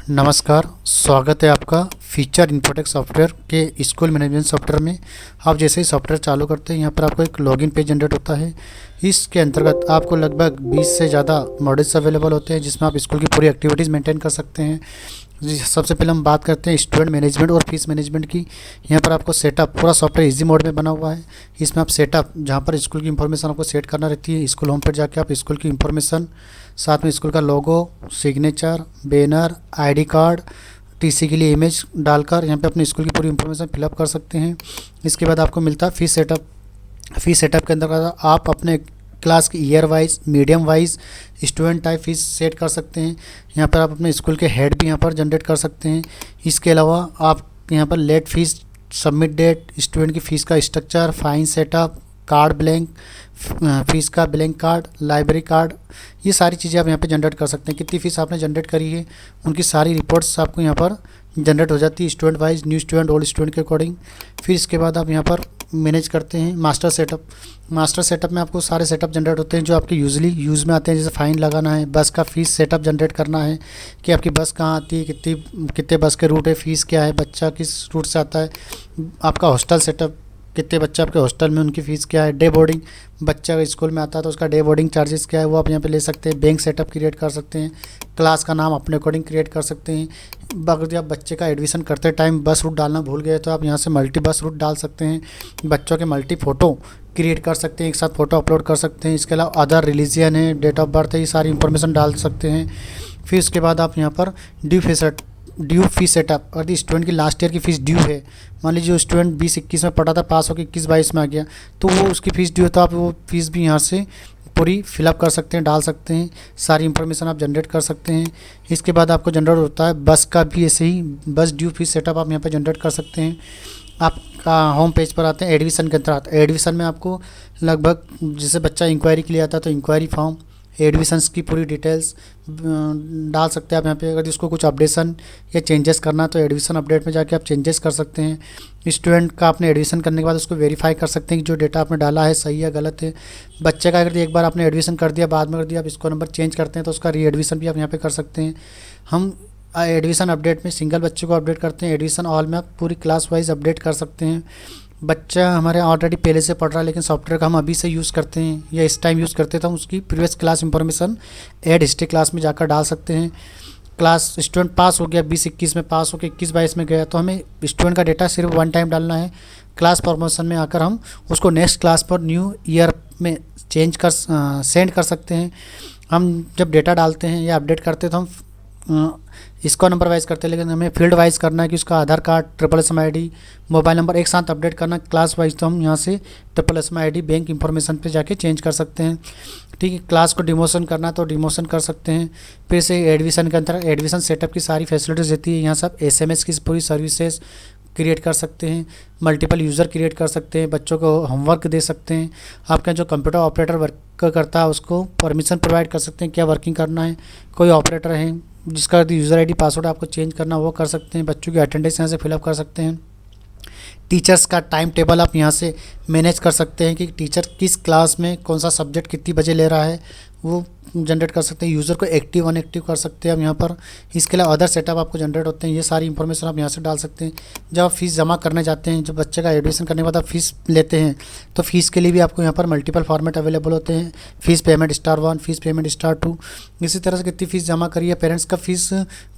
नमस्कार, स्वागत है आपका फीचर इन्फोटेक सॉफ्टवेयर के स्कूल मैनेजमेंट सॉफ्टवेयर में। आप जैसे ही सॉफ्टवेयर चालू करते हैं, यहाँ पर आपको एक लॉगिन पेज जनरेट होता है। इसके अंतर्गत आपको लगभग 20 से ज़्यादा मॉड्यूल्स अवेलेबल होते हैं, जिसमें आप स्कूल की पूरी एक्टिविटीज़ मेंटेन कर सकते हैं। सबसे पहले हम बात करते हैं स्टूडेंट मैनेजमेंट और फीस मैनेजमेंट की। यहाँ पर आपको सेटअप पूरा सॉफ्टवेयर इजी मोड में बना हुआ है। इसमें आप सेटअप, जहाँ पर स्कूल की इंफॉर्मेशन आपको सेट करना रहती है, स्कूल होम पर जाके आप स्कूल की इंफॉर्मेशन, साथ में स्कूल का logo, signature, banner, ID card, TC के लिए इमेज डालकर यहाँ पे अपने स्कूल की पूरी इंफॉर्मेशन फिलअप कर सकते हैं। इसके बाद आपको मिलता है फीस सेटअप। फीस सेटअप के अंदर आप अपने क्लास की year wise, medium wise, student type fees set कर सकते हैं। यहाँ पर आप अपने स्कूल के हेड भी यहाँ पर जनरेट कर सकते हैं। इसके अलावा आप यहाँ पर late fees, submit date, student की फ़ीस का structure, fine setup, card blank, fees का ब्लैंक कार्ड, लाइब्रेरी कार्ड, ये सारी चीज़ें आप यहाँ पे जनरेट कर सकते हैं। कितनी फ़ीस आपने जनरेट करी है, उनकी सारी रिपोर्ट्स आपको यहाँ पर जनरेट हो जाती है, student wise, new student, old student के अकॉर्डिंग। फिर इसके बाद आप यहाँ पर मैनेज करते हैं मास्टर सेटअप। मास्टर सेटअप में आपको सारे सेटअप जनरेट होते हैं जो आपके यूजली यूज़ में आते हैं। जैसे फ़ाइन लगाना है, बस का फ़ीस सेटअप जनरेट करना है कि आपकी बस कहाँ आती है, कितने बस के रूट है, फ़ीस क्या है, बच्चा किस रूट से आता है, आपका हॉस्टल सेटअप, कितने बच्चे आपके हॉस्टल में, उनकी फ़ीस क्या है, डे बोर्डिंग, बच्चा अगर स्कूल में आता है तो उसका डे बोर्डिंग चार्जेस क्या है, वो आप यहाँ पे ले सकते हैं। बैंक सेटअप क्रिएट कर सकते हैं, क्लास का नाम अपने अकॉर्डिंग क्रिएट कर सकते हैं। अगर आप बच्चे का एडमिशन करते टाइम बस रूट डालना भूल गए तो आप यहाँ से मल्टी बस रूट डाल सकते हैं। बच्चों के मल्टी फ़ोटो क्रिएट कर सकते हैं, एक साथ फ़ोटो अपलोड कर सकते हैं। इसके अलावा अदर रिलीजियन है, डेट ऑफ बर्थ है, ये सारी इंफॉर्मेशन डाल सकते हैं। फिर उसके बाद आप यहाँ पर ड्यू फीस सेटअप, अगर स्टूडेंट की लास्ट ईयर की फ़ीस ड्यू है, मान लीजिए जो स्टूडेंट 20-21 में पढ़ा था, पास होकर 21-22 में आ गया, तो वो उसकी फ़ीस ड्यू है, तो आप वो फ़ीस भी यहाँ से पूरी फिलअप कर सकते हैं, डाल सकते हैं। सारी इंफॉर्मेशन आप जनरेट कर सकते हैं। इसके बाद आपको जनरेट होता है बस का भी, ऐसे ही बस ड्यू फीस सेटअप आप यहाँ पर जनरेट कर सकते हैं। आपका होम पेज पर आते हैं, एडमिशन के अंदर आता है। एडमिशन में आपको लगभग, जैसे बच्चा इंक्वायरी के लिए आता है तो इंक्वायरी फॉर्म, एडमिशन्स की पूरी डिटेल्स डाल सकते हैं आप यहाँ पे। अगर इसको कुछ अपडेशन या चेंजेस करना है तो एडमिशन अपडेट में जाके आप चेंजेस कर सकते हैं। स्टूडेंट का आपने एडमिशन करने के बाद उसको वेरीफाई कर सकते हैं कि जो डेटा आपने डाला है सही है गलत है। बच्चे का अगर एक बार आपने एडमिशन कर दिया, बाद में कर दिया, आप इसको नंबर चेंज करते हैं तो उसका री एडमिशन भी आप यहाँ पर कर सकते हैं। हम एडमिशन अपडेट में सिंगल बच्चे को अपडेट करते हैं, एडमिशन ऑल में आप पूरी क्लास वाइज अपडेट कर सकते हैं। बच्चा हमारे ऑलरेडी पहले से पढ़ रहा है लेकिन सॉफ्टवेयर का हम अभी से यूज़ करते हैं या इस टाइम यूज़ करते हैं, तो हम उसकी previous class information add history class में जाकर डाल सकते हैं। क्लास स्टूडेंट पास हो गया, 20-21 में पास होकर 21-22 में गया, तो हमें स्टूडेंट का डेटा सिर्फ वन टाइम डालना है। क्लास प्रमोशन में आकर हम उसको नेक्स्ट क्लास पर न्यू ईयर में सेंड कर सकते हैं। हम जब डेटा डालते हैं या अपडेट करते हैं तो हम इसको नंबर वाइज करते हैं, लेकिन हमें फील्ड वाइज करना है कि उसका Aadhaar card, SSSM ID, mobile number एक साथ अपडेट करना। क्लास वाइज तो हम यहाँ से SSSM ID, बैंक इंफॉर्मेशन पे जाके चेंज कर सकते हैं। ठीक है, क्लास को डिमोशन करना तो डिमोशन कर सकते हैं। फिर से एडमिशन के अंदर एडमिशन सेटअप की सारी फैसिलिटीज़ रहती है। यहाँ सब SMS की पूरी सर्विसेज क्रिएट कर सकते हैं, मल्टीपल यूज़र क्रिएट कर सकते हैं, बच्चों को होमवर्क दे सकते हैं। आपका जो कंप्यूटर ऑपरेटर वर्क करता है उसको परमिशन प्रोवाइड कर सकते हैं क्या वर्किंग करना है। कोई ऑपरेटर है जिसका यूज़र ID पासवर्ड आपको चेंज करना, वो कर सकते हैं। बच्चों की अटेंडेंस यहाँ से फिलअप कर सकते हैं। टीचर्स का टाइम टेबल आप यहाँ से मैनेज कर सकते हैं कि टीचर किस क्लास में कौन सा सब्जेक्ट कितनी बजे ले रहा है, वो जनरेट कर सकते हैं। यूज़र को एक्टिव अनएक्टिव कर सकते हैं आप यहाँ पर। इसके अलावा अदर सेटअप आपको जनरेट होते हैं, ये सारी इंफॉर्मेशन आप यहाँ से डाल सकते हैं। जब आप फीस जमा करने जाते हैं, जब बच्चे का एडमिशन करने के बाद आप फीस लेते हैं, तो फीस के लिए भी आपको यहाँ पर मल्टीपल फॉर्मेट अवेलेबल होते हैं। Fees payment star 1, fees payment star 2, इसी तरह से कितनी फ़ीस जमा करिए, पेरेंट्स का फ़ीस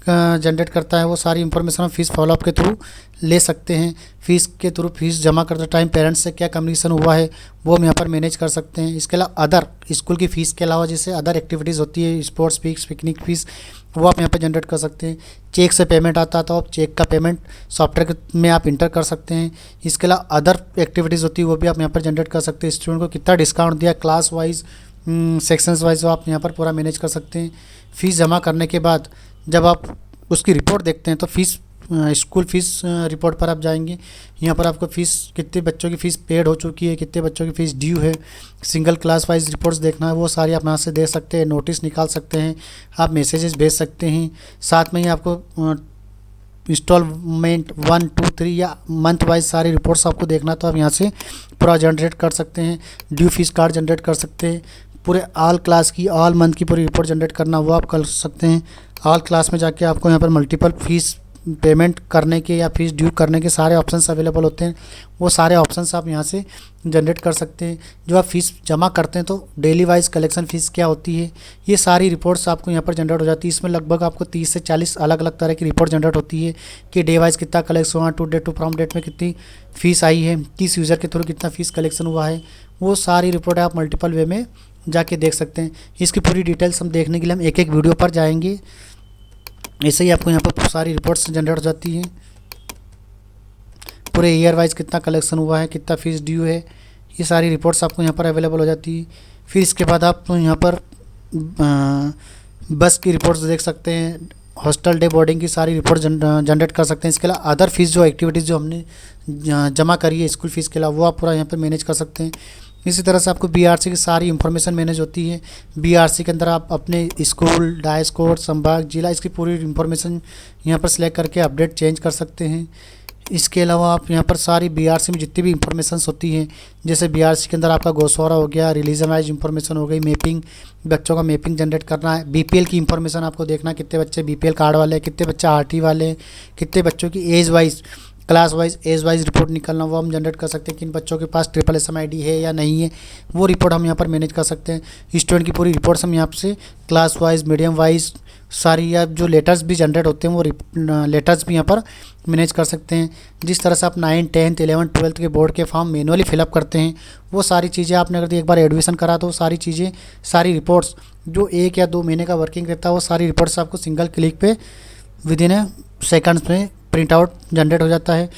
जनरेट करता है, वो सारी इंफॉर्मेशन हम फीस फॉलोअप के थ्रू ले सकते हैं। फ़ीस के थ्रू फीस जमा करते टाइम पेरेंट्स से क्या कम्युनिकेशन हुआ है वो हम यहाँ पर मैनेज कर सकते हैं। इसके अलावा अदर स्कूल की फ़ीस के अलावा जैसे अदर एक्टिविटीज़ होती है, स्पोर्ट्स फीस, पिकनिक फ़ीस, वो आप यहाँ पर जनरेट कर सकते हैं। चेक से पेमेंट आता है तो आप चेक का पेमेंट सॉफ्टवेयर में आप इंटर कर सकते हैं। इसके अलावा अदर एक्टिविटीज़ होती है वो भी आप यहाँ पर जनरेट कर सकते हैं। स्टूडेंट को कितना डिस्काउंट दिया क्लास वाइज, सेक्शंस वाइज, वो आप यहाँ पर पूरा मैनेज कर सकते हैं। फ़ीस जमा करने के बाद जब आप उसकी रिपोर्ट देखते हैं तो फ़ीस स्कूल फ़ीस रिपोर्ट पर आप जाएंगे। यहाँ पर आपको फ़ीस, कितने बच्चों की फ़ीस पेड हो चुकी है, कितने बच्चों की फ़ीस ड्यू है, सिंगल क्लास वाइज रिपोर्ट्स देखना है, वो सारी आप यहाँ से दे सकते हैं। नोटिस निकाल सकते हैं, आप मैसेजेस भेज सकते हैं। साथ में ही आपको इंस्टॉलमेंट 1, 2, 3 या मंथ वाइज सारी रिपोर्ट्स आपको देखना तो आप यहाँ से पूरा जनरेट कर सकते हैं। ड्यू फीस कार्ड जनरेट कर सकते हैं। पूरे ऑल क्लास की, ऑल मंथ की पूरी रिपोर्ट जनरेट करना, वो आप कर सकते हैं। ऑल क्लास में जाके आपको यहाँ पर मल्टीपल फीस पेमेंट करने के या फीस ड्यू करने के सारे ऑप्शंस अवेलेबल होते हैं। वो सारे ऑप्शंस आप यहाँ से जनरेट कर सकते हैं। जो आप फीस जमा करते हैं तो डेली वाइज कलेक्शन फ़ीस क्या होती है, ये सारी रिपोर्ट्स आपको यहाँ पर जनरेट हो जाती है। इसमें लगभग आपको 30 से 40 अलग अलग तरह की रिपोर्ट जनरेट होती है कि डे वाइज कितना कलेक्शन हुआ, to date to from date में कितनी फ़ीस आई है, किस यूज़र के थ्रू कितना फ़ीस कलेक्शन हुआ है, वो सारी रिपोर्ट आप मल्टीपल वे में जाके देख सकते हैं। इसकी पूरी डिटेल्स हम देखने के लिए हम एक एक वीडियो पर जाएंगे। ऐसे ही आपको यहाँ पर सारी रिपोर्ट्स जनरेट हो जाती हैं। पूरे ईयर वाइज कितना कलेक्शन हुआ है, कितना फ़ीस ड्यू है, ये सारी रिपोर्ट्स आपको यहाँ पर अवेलेबल हो जाती है। फिर इसके बाद आप यहाँ पर बस की रिपोर्ट्स देख सकते हैं, हॉस्टल डे बोर्डिंग की सारी रिपोर्ट जनरेट कर सकते हैं। इसके अलावा अदर फीस जो एक्टिविटीज़ जो हमने जमा करी है स्कूल फ़ीस के अलावा, वो आप पूरा यहाँ पर मैनेज कर सकते हैं। इसी तरह से आपको बीआरसी की सारी इन्फॉर्मेशन मैनेज होती है। बीआरसी के अंदर आप अपने स्कूल, डाइस कोड, संभाग, जिला, इसकी पूरी इन्फॉर्मेशन यहाँ पर सिलेक्ट करके अपडेट चेंज कर सकते हैं। इसके अलावा आप यहाँ पर सारी बीआरसी में जितनी भी इंफॉर्मेशंस होती हैं, जैसे बीआरसी के अंदर आपका गोशवारा हो गया, रिलीजन वाइज इंफॉर्मेशन हो गई, मैपिंग, बच्चों का मैपिंग जनरेट करना है, बीपीएल की इंफॉर्मेशन आपको देखना, कितने बच्चे बीपीएल कार्ड वाले हैं, कितने बच्चे आरटी वाले हैं, कितने बच्चों की age wise, class wise, age wise report निकलना, वो हम जनरेट कर सकते हैं। किन बच्चों के पास ट्रिपल SMID है या नहीं है, वो रिपोर्ट हम यहाँ पर मैनेज कर सकते हैं। स्टूडेंट की पूरी रिपोर्ट्स हम यहाँ से क्लास वाइज, मीडियम वाइज सारी, या जो लेटर्स भी जनरेट होते हैं वो लेटर्स भी यहाँ पर मैनेज कर सकते हैं। जिस तरह से आप 9, 10, 11, 12 के बोर्ड के फॉर्म मैनुअली फिलअप करते हैं, वो सारी चीज़ें आपने अगर एक बार एडमिशन करा तो सारी चीज़ें, सारी रिपोर्ट्स जो 1 या 2 महीने का वर्किंग रहता है, वो सारी रिपोर्ट्स आपको सिंगल क्लिक पे विदिन ए सेकंड्स में प्रिंट आउट जनरेट हो जाता है।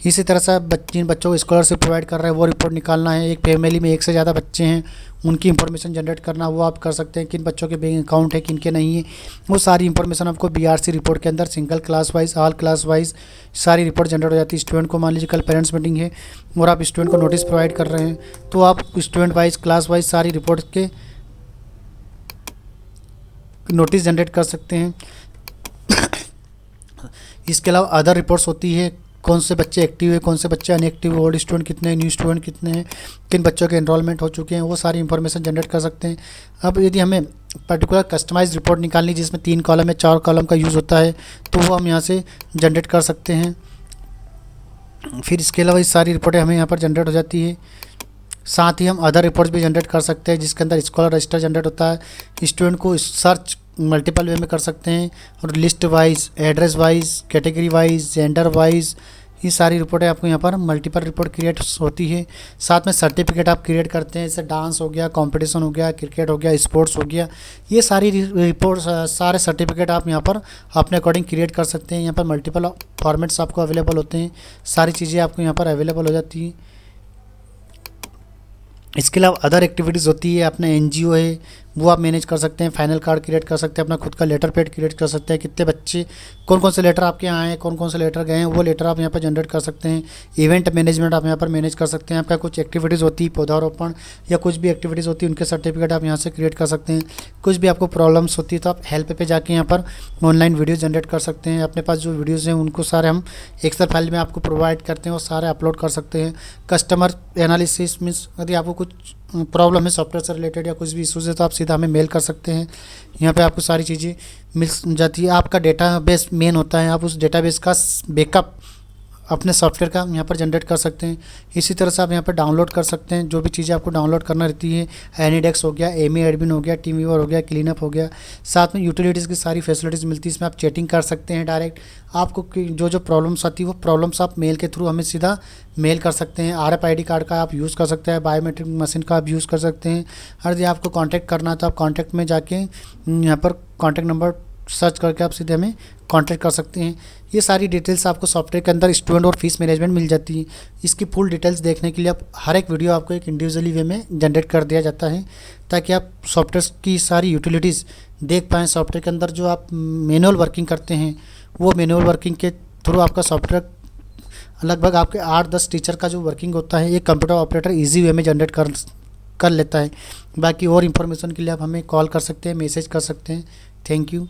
इसी तरह से जिन बच्चों को स्कॉलरशिप प्रोवाइड कर रहे हैं वो रिपोर्ट निकालना है। एक फैमिली में 1 से ज़्यादा बच्चे हैं, उनकी इंफॉर्मेशन जनरेट करना, वो आप कर सकते हैं। किन बच्चों के बैंक अकाउंट है, किन के नहीं है, वो सारी इंफॉर्मेशन आपको बीआरसी रिपोर्ट के अंदर single class wise, all class wise सारी रिपोर्ट जनरेट हो जाती है। स्टूडेंट को मान लीजिए कल पेरेंट्स मीटिंग है और आप स्टूडेंट को नोटिस प्रोवाइड कर रहे हैं, तो आप स्टूडेंट वाइज, क्लास वाइज सारी रिपोर्ट के नोटिस जनरेट कर सकते हैं। इसके अलावा अदर रिपोर्ट्स होती है, कौन से बच्चे एक्टिव है, कौन से बच्चे अनएक्टिव, ओल्ड स्टूडेंट कितने हैं, न्यू स्टूडेंट कितने हैं, किन बच्चों के एनरोलमेंट हो चुके हैं, वो सारी इंफॉर्मेशन जनरेट कर सकते हैं। अब यदि हमें पर्टिकुलर कस्टमाइज रिपोर्ट निकालनी जिसमें 3 कॉलम या 4 कॉलम का यूज़ होता है, तो वो हम यहाँ से जनरेट कर सकते हैं। फिर इसके अलावा ये सारी रिपोर्टें हमें यहाँ पर जनरेट हो जाती है। साथ ही हम अदर रिपोर्ट्स भी जनरेट कर सकते हैं, जिसके अंदर स्कॉलर रजिस्टर जनरेट होता है। स्टूडेंट को सर्च मल्टीपल वे में कर सकते हैं, और list wise, address wise, category wise, gender wise, ये सारी रिपोर्टें आपको यहाँ पर मल्टीपल रिपोर्ट क्रिएट होती है। साथ में सर्टिफिकेट आप क्रिएट करते हैं, जैसे डांस हो गया, कंपटीशन हो गया, क्रिकेट हो गया, स्पोर्ट्स हो गया, ये सारी रिपोर्ट, सारे सर्टिफिकेट आप यहाँ पर अपने अकॉर्डिंग क्रिएट कर सकते हैं। यहाँ पर मल्टीपल फॉर्मेट्स आपको अवेलेबल होते हैं, सारी चीज़ें आपको यहाँ पर अवेलेबल हो जाती हैं। इसके अलावा अदर एक्टिविटीज़ होती है, अपना NGO है वो आप मैनेज कर सकते हैं, फाइनल कार्ड क्रिएट कर सकते हैं, अपना खुद का लेटर पैड क्रिएट कर सकते हैं, कितने बच्चे, कौन कौन से लेटर आपके यहाँ आए हैं, कौन कौन से लेटर गए हैं, वो लेटर आप यहाँ पर जनरेट कर सकते हैं। इवेंट मैनेजमेंट आप यहाँ पर मैनेज कर सकते हैं। आपका कुछ एक्टिविटीज़ होती है, पौधारोपण या कुछ भी एक्टिविटीज़ होती है, उनके सर्टिफिकेट आप यहाँ से क्रिएट कर सकते हैं। कुछ भी आपको प्रॉब्लम्स होती है तो आप हेल्प पे जाके यहाँ पर ऑनलाइन वीडियो जनरेट कर सकते हैं। अपने पास जो वीडियोज़ हैं उनको सारे हम एक्सेल फाइल में आपको प्रोवाइड करते हैं और सारे अपलोड कर सकते हैं। कस्टमर एनालिसिस मीन्स यदि आपको कुछ प्रॉब्लम है सॉफ्टवेयर से रिलेटेड या कुछ भी इशूज़ है तो आप सीधा हमें मेल कर सकते हैं। यहाँ पे आपको सारी चीज़ें मिल जाती है। आपका डेटाबेस मेन होता है, आप उस डेटाबेस का बैकअप अपने सॉफ्टवेयर का यहाँ पर जनरेट कर सकते हैं। इसी तरह से आप यहाँ पर डाउनलोड कर सकते हैं जो भी चीज़ें आपको डाउनलोड करना रहती है। एनीडेक्स हो गया, एमी एडमिन हो गया, टीम व्यूअर हो गया, क्लीनअप हो गया, साथ में यूटिलिटीज़ की सारी फैसिलिटीज़ मिलती है। इसमें आप चैटिंग कर सकते हैं डायरेक्ट। आपको जो जो प्रॉब्लम्स आती है वो प्रॉब्लम्स आप मेल के थ्रू हमें सीधा मेल कर सकते हैं। RFID कार्ड का आप यूज़ कर सकते हैं, बायोमेट्रिक मशीन का आप यूज़ कर सकते हैं। और यदि आपको कॉन्टैक्ट करना है तो आप कॉन्टैक्ट में जाके यहाँ पर कॉन्टैक्ट नंबर सर्च करके आप सीधे हमें कांटेक्ट कर सकते हैं। ये सारी डिटेल्स आपको सॉफ्टवेयर के अंदर स्टूडेंट और फीस मैनेजमेंट मिल जाती है। इसकी फुल डिटेल्स देखने के लिए आप हर एक वीडियो आपको एक इंडिविजुअली वे में जनरेट कर दिया जाता है ताकि आप सॉफ्टवेयर की सारी यूटिलिटीज़ देख पाएँ। सॉफ्टवेयर के अंदर जो आप मैनुअल वर्किंग करते हैं वो मैनुअल वर्किंग के थ्रू आपका सॉफ्टवेयर लगभग आपके 8-10 टीचर का जो वर्किंग होता है एक कंप्यूटर ऑपरेटर ईजी वे में जनरेट कर लेता है। बाकी और इन्फॉर्मेशन के लिए आप हमें कॉल कर सकते हैं, मैसेज कर सकते हैं। Thank you.